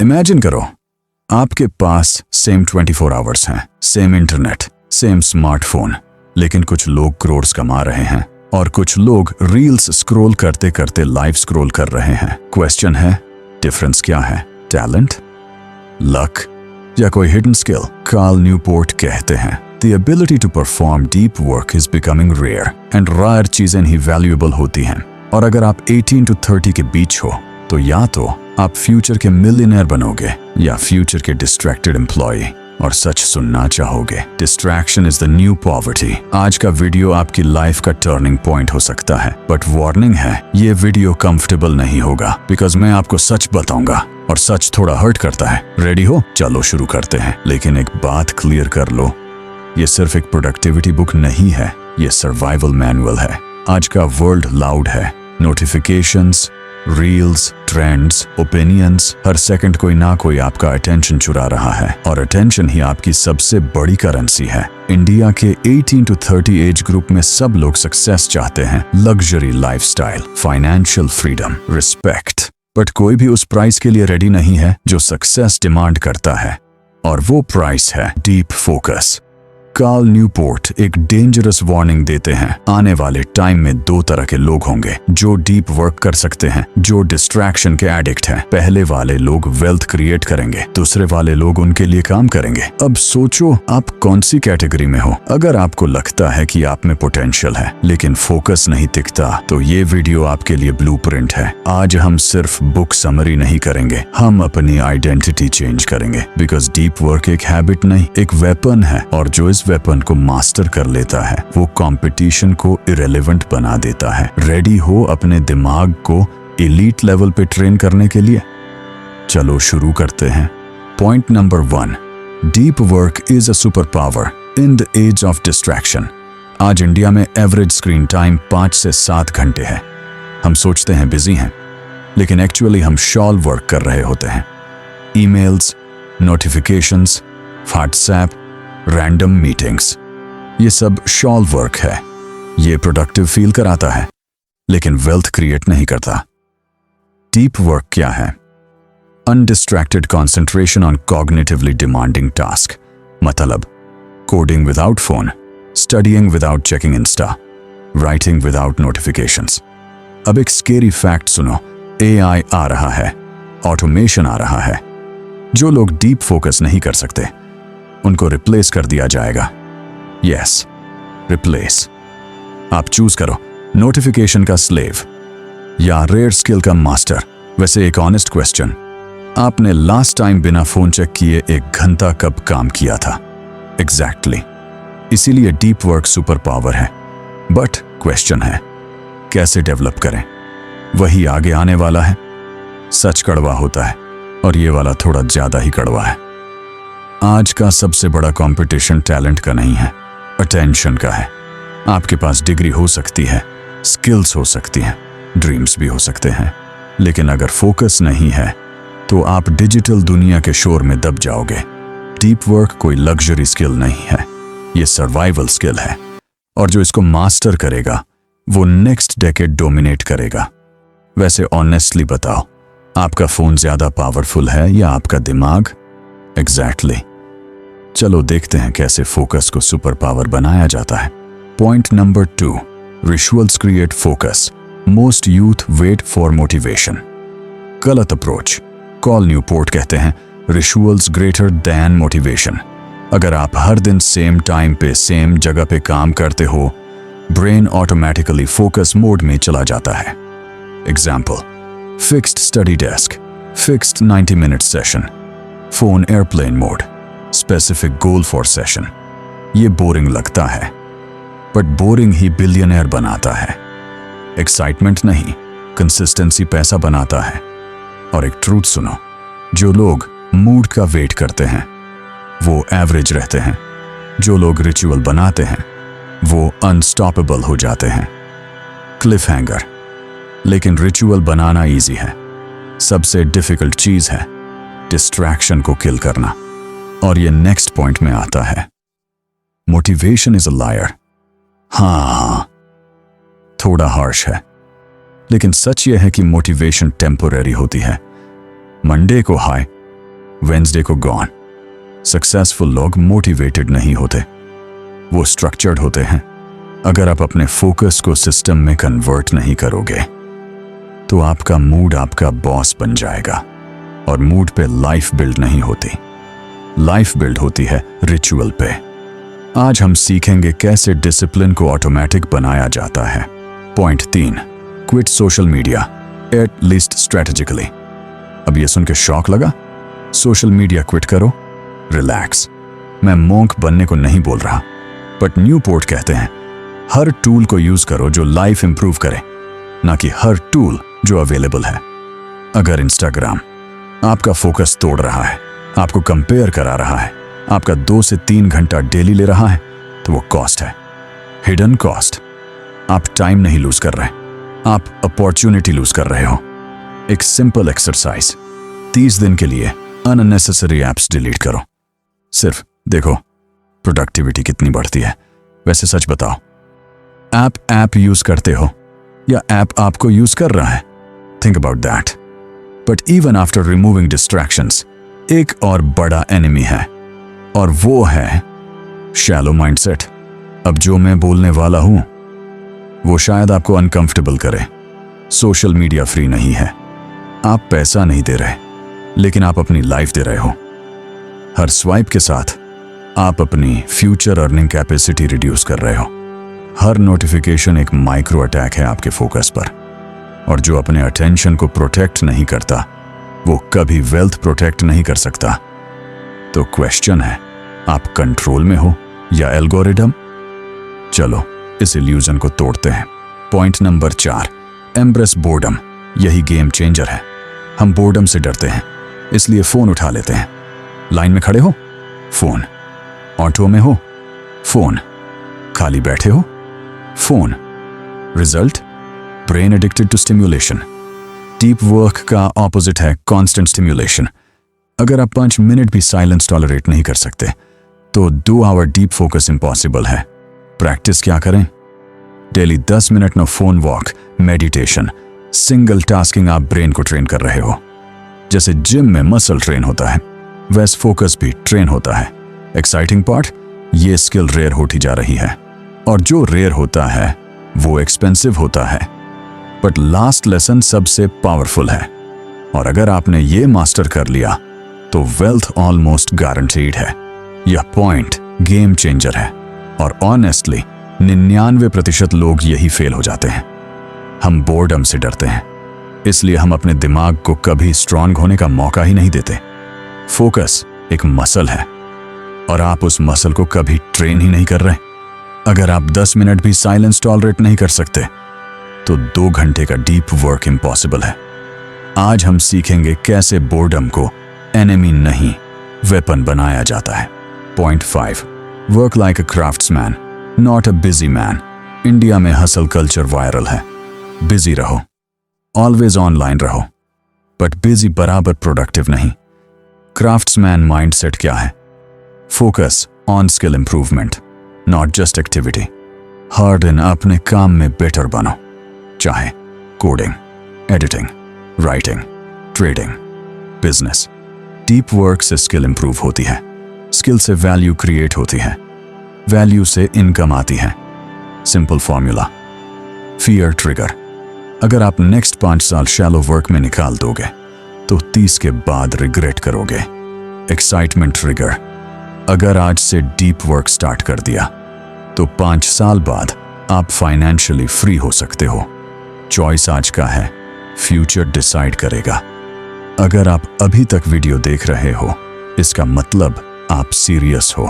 Imagine करो, आपके पास same 24 hours हैं, सेम इंटरनेट, सेम स्मार्टफोन, लेकिन कुछ लोग करोड़ कमा रहे हैं और कुछ लोग रील्स स्क्रॉल करते करते लाइव स्क्रॉल कर रहे हैं। क्वेश्चन है, डिफरेंस क्या है? टैलेंट, लक या कोई हिडन स्किल? कार्ल न्यूपोर्ट कहते हैं, The ability to perform deep work is becoming rare and rare चीजें ही valuable होती हैं। और अगर आप 18 to 30 के बीच हो तो या तो आप फ्यूचर के मिलियनेयर बनोगे या फ्यूचर के डिस्ट्रैक्टेड एम्प्लॉय। और सच सुनना चाहोगे, distraction is the new poverty. आज का वीडियो आपकी लाइफ का टर्निंग पॉइंट हो सकता है, बट वार्निंग है, ये वीडियो कंफर्टेबल नहीं होगा, बिकॉज मैं आपको सच बताऊंगा और सच थोड़ा हर्ट करता है। रेडी हो? चलो शुरू करते हैं। लेकिन एक बात क्लियर कर लो, ये सिर्फ एक प्रोडक्टिविटी बुक नहीं है, ये सर्वाइवल मैनुअल है। आज का वर्ल्ड लाउड है, नोटिफिकेशंस, रील्स, ट्रेंड्स, ओपिनियंस, हर सेकंड कोई ना कोई आपका अटेंशन चुरा रहा है और अटेंशन ही आपकी सबसे बड़ी करेंसी है। इंडिया के 18 to 30 एज ग्रुप में सब लोग सक्सेस चाहते हैं, luxury lifestyle, financial freedom, respect, but कोई भी उस प्राइस के लिए रेडी नहीं है जो सक्सेस डिमांड करता है, और वो प्राइस है डीप फोकस। कार्ल न्यूपोर्ट एक डेंजरस वार्निंग देते हैं, आने वाले टाइम में दो तरह के लोग होंगे, जो डीप वर्क कर सकते हैं, जो डिस्ट्रैक्शन के एडिक्ट हैं। पहले वाले लोग वेल्थ क्रिएट करेंगे, दूसरे वाले लोग उनके लिए काम करेंगे। अब सोचो आप कौन सी कैटेगरी में हो। अगर आपको लगता है कि आप में पोटेंशियल है लेकिन फोकस नहीं टिकता, तो ये वीडियो आपके लिए ब्लूप्रिंट है। आज हम सिर्फ बुक समरी नहीं करेंगे, हम अपनी आइडेंटिटी चेंज करेंगे, बिकॉज डीप वर्क एक हैबिट नहीं, एक वेपन है, और जो इस वेपन को मास्टर कर लेता है वो कंपटीशन को इरेलेवेंट बना देता है। रेडी हो अपने दिमाग को एलीट लेवल पे ट्रेन करने के लिए? चलो शुरू करते हैं। Point number 1, deep work is a super power in the age of distraction. आज इंडिया में एवरेज स्क्रीन टाइम 5 से 7 घंटे है। हम सोचते हैं बिजी हैं, लेकिन एक्चुअली हम शॉल वर्क कर रहे होते हैं। Emails, notifications, WhatsApp, random meetings, ये सब शॉल वर्क है। ये प्रोडक्टिव फील कराता है लेकिन वेल्थ क्रिएट नहीं करता। डीप वर्क क्या है? Undistracted concentration on cognitively demanding task, मतलब coding without phone, studying without checking insta, writing without notifications. अब एक स्केरी फैक्ट सुनो, एआई आ रहा है, ऑटोमेशन आ रहा है। जो लोग डीप फोकस नहीं कर सकते उनको रिप्लेस कर दिया जाएगा। Yes, replace. आप चूज करो, नोटिफिकेशन का स्लेव या रेयर स्किल का मास्टर। वैसे एक ऑनेस्ट क्वेश्चन, आपने लास्ट टाइम बिना फोन चेक किए 1 घंटा कब काम किया था? एग्जैक्टली। इसीलिए डीप वर्क सुपर पावर है, बट क्वेश्चन है कैसे डेवलप करें? वही आगे आने वाला है। सच कड़वा होता है और ये वाला थोड़ा ज्यादा ही कड़वा है। आज का सबसे बड़ा कंपटीशन टैलेंट का नहीं है, अटेंशन का है। आपके पास डिग्री हो सकती है, स्किल्स हो सकती हैं, ड्रीम्स भी हो सकते हैं, लेकिन अगर फोकस नहीं है तो आप डिजिटल दुनिया के शोर में दब जाओगे। डीप वर्क कोई लग्जरी स्किल नहीं है, ये सर्वाइवल स्किल है, और जो इसको मास्टर करेगा वो नेक्स्ट डेकेड डोमिनेट करेगा। वैसे ऑनेस्टली बताओ, आपका फोन ज्यादा पावरफुल है या आपका दिमाग? एग्जैक्टली। चलो देखते हैं कैसे फोकस को सुपर पावर बनाया जाता है। Point number 2, rituals create focus, most youth wait for motivation. गलत अप्रोच। कार्ल न्यूपोर्ट कहते हैं, रिचुअल्स ग्रेटर दैन मोटिवेशन। अगर आप हर दिन सेम टाइम पे सेम जगह पे काम करते हो, ब्रेन ऑटोमेटिकली फोकस मोड में चला जाता है। Example, fixed study desk, fixed 90 minute session, phone airplane mode, specific goal for session. ये बोरिंग लगता है, बट बोरिंग ही बिलियनर बनाता है। एक्साइटमेंट नहीं, कंसिस्टेंसी पैसा बनाता है। और एक ट्रूथ सुनो, जो लोग मूड का वेट करते हैं वो एवरेज रहते हैं, जो लोग रिचुअल बनाते हैं वो अनस्टॉपेबल हो जाते हैं। Cliff hanger. लेकिन रिचुअल बनाना इजी है, सबसे डिफिकल्ट चीज है डिस्ट्रैक्शन को किल करना। और ये नेक्स्ट पॉइंट में आता है, मोटिवेशन इज अ लायर। हाँ, थोड़ा हार्श है, लेकिन सच ये है कि मोटिवेशन टेम्पोररी होती है। मंडे को हाई, वेंसडे को गॉन। सक्सेसफुल लोग मोटिवेटेड नहीं होते, वो स्ट्रक्चर्ड होते हैं। अगर आप अपने फोकस को सिस्टम में कन्वर्ट नहीं करोगे तो आपका मूड आपका बॉस बन जाएगा, और मूड पे लाइफ बिल्ड नहीं होती। लाइफ बिल्ड होती है रिचुअल पे। आज हम सीखेंगे कैसे डिसिप्लिन को ऑटोमेटिक बनाया जाता है। Point 3, quit social media at least strategically. अब ये सुन के शॉक लगा? सोशल मीडिया क्विट करो? रिलैक्स, मैं मॉन्क बनने को नहीं बोल रहा, बट न्यूपोर्ट कहते हैं हर टूल को यूज करो जो लाइफ इंप्रूव करे, ना कि हर टूल जो अवेलेबल है। अगर इंस्टाग्राम आपका फोकस तोड़ रहा है, आपको कंपेयर करा रहा है, आपका 2 से 3 घंटा डेली ले रहा है, तो वो कॉस्ट है, हिडन कॉस्ट। आप टाइम नहीं लूज कर रहे, आप अपॉर्चुनिटी लूज कर रहे हो। एक सिंपल एक्सरसाइज, 30 दिन के लिए अननेसेसरी एप्स डिलीट करो। सिर्फ देखो प्रोडक्टिविटी कितनी बढ़ती है। वैसे सच बताओ, ऐप यूज करते हो या ऐप आपको यूज कर रहा है? Think about that. But even after removing distractions, एक और बड़ा एनिमी है, और वो है शैलो माइंडसेट। अब जो मैं बोलने वाला हूं वो शायद आपको अनकंफर्टेबल करे। सोशल मीडिया फ्री नहीं है, आप पैसा नहीं दे रहे, लेकिन आप अपनी लाइफ दे रहे हो। हर स्वाइप के साथ आप अपनी फ्यूचर अर्निंग कैपेसिटी रिड्यूस कर रहे हो। हर नोटिफिकेशन एक माइक्रो अटैक है आपके फोकस पर, और जो अपने अटेंशन को प्रोटेक्ट नहीं करता वो कभी वेल्थ प्रोटेक्ट नहीं कर सकता। तो क्वेश्चन है, आप कंट्रोल में हो या एल्गोरिदम? चलो इस इल्यूजन को तोड़ते हैं। Point number 4, embrace boredom. यही गेम चेंजर है। हम बोर्डम से डरते हैं, इसलिए फोन उठा लेते हैं। लाइन में खड़े हो, फोन। ऑटो में हो, फोन। खाली बैठे हो, phone. Result, brain addicted to stimulation. Deep work का ऑपोजिट है कांस्टेंट स्टिम्युलेशन। अगर आप 5 मिनट भी साइलेंस टॉलरेट नहीं कर सकते तो 2 आवर डीप फोकस इम्पॉसिबल है। प्रैक्टिस क्या करें? Daily 10 minute no phone walk, meditation, single tasking. आप ब्रेन को ट्रेन कर रहे हो। जैसे जिम में मसल ट्रेन होता है, वैसे फोकस भी ट्रेन होता है। एक्साइटिंग पार्ट, ये स्किल रेयर होती जा रही है, और जो रेयर होता है वो एक्सपेंसिव होता है। बट लास्ट लेसन सबसे पावरफुल है, और अगर आपने ये मास्टर कर लिया तो वेल्थ ऑलमोस्ट गारंटीड है। यह पॉइंट गेम चेंजर है, और ऑनेस्टली 99% लोग यही फेल हो जाते हैं। हम बोर्डम से डरते हैं, इसलिए हम अपने दिमाग को कभी स्ट्रांग होने का मौका ही नहीं देते। फोकस एक मसल है, और आप उस मसल को कभी ट्रेन ही नहीं कर रहे। अगर आप 10 मिनट भी साइलेंस टॉलरेट नहीं कर सकते तो 2 घंटे का डीप वर्क इम्पॉसिबल है। आज हम सीखेंगे कैसे बोर्डम को एनिमी नहीं वेपन बनाया जाता है। Point 5, work like a craftsman not a busy man. India में हसल कल्चर वायरल है। बिजी रहो, ऑलवेज ऑनलाइन रहो, बट बिजी बराबर प्रोडक्टिव नहीं। क्राफ्ट्समैन माइंडसेट क्या है? Focus on skill improvement, not just activity. हर दिन अपने काम में बेटर बनो, चाहे coding, editing, writing, trading, business. Deep work से स्किल इंप्रूव होती है, स्किल से वैल्यू क्रिएट होती है, वैल्यू से इनकम आती है। Simple formula, fear trigger. अगर आप नेक्स्ट 5 साल शैलो वर्क में निकाल दोगे तो 30 के बाद रिग्रेट करोगे। Excitement trigger. अगर आज से डीप वर्क स्टार्ट कर दिया तो 5 साल बाद आप फाइनेंशियली फ्री हो सकते हो। चॉइस आज का है, फ्यूचर डिसाइड करेगा। अगर आप अभी तक वीडियो देख रहे हो, इसका मतलब आप सीरियस हो।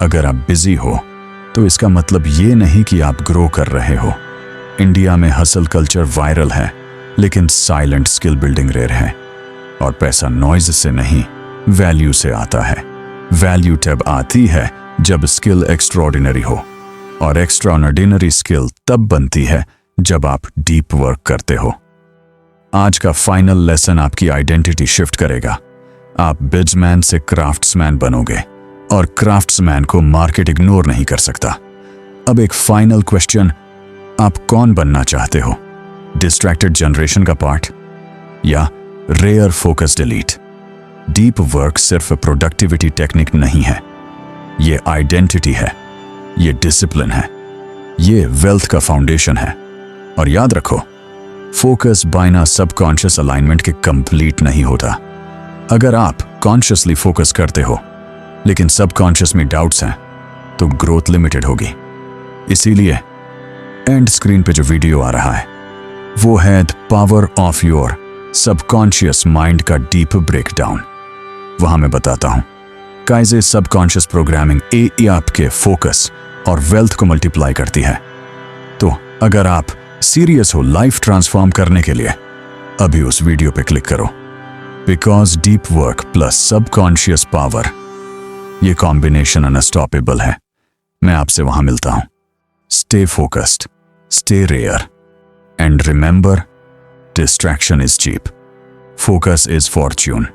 अगर आप बिजी हो तो इसका मतलब ये नहीं कि आप ग्रो कर रहे हो। इंडिया में हसल कल्चर वायरल है, लेकिन साइलेंट स्किल बिल्डिंग रेयर है। और पैसा नॉइज से नहीं, वैल्यू से आता है। वैल्यू तब आती है जब स्किल एक्स्ट्राऑर्डिनरी हो, और एक्स्ट्राऑर्डिनरी स्किल तब बनती है जब आप डीप वर्क करते हो। आज का फाइनल लेसन आपकी आइडेंटिटी शिफ्ट करेगा। आप बिजमैन से क्राफ्ट्समैन बनोगे, और क्राफ्ट्समैन को मार्केट इग्नोर नहीं कर सकता। अब एक फाइनल क्वेश्चन, आप कौन बनना चाहते हो? डिस्ट्रैक्टेड जनरेशन का पार्ट या rare focused elite? Deep work सिर्फ प्रोडक्टिविटी टेक्निक नहीं है, ये आइडेंटिटी है, ये डिसिप्लिन है, ये वेल्थ का फाउंडेशन है। और याद रखो, फोकस बिना सबकॉन्शियस अलाइनमेंट के कंप्लीट नहीं होता। अगर आप कॉन्शियसली फोकस करते हो लेकिन सबकॉन्शियस में डाउट्स हैं तो ग्रोथ लिमिटेड होगी। इसीलिए एंड स्क्रीन पे जो वीडियो आ रहा है वो है the power of your subconscious mind का डीप ब्रेकडाउन। वहां मैं बताता हूं कैसे सबकॉन्शियस प्रोग्रामिंग ए आपके फोकस और वेल्थ को मल्टीप्लाई करती है। तो अगर आप सीरियस हो लाइफ ट्रांसफॉर्म करने के लिए, अभी उस वीडियो पे क्लिक करो, because deep work plus subconscious power, ये कॉम्बिनेशन अनस्टॉपेबल है। मैं आपसे वहां मिलता हूं। Stay focused, stay rare, and remember, distraction is cheap, focus is Fortune.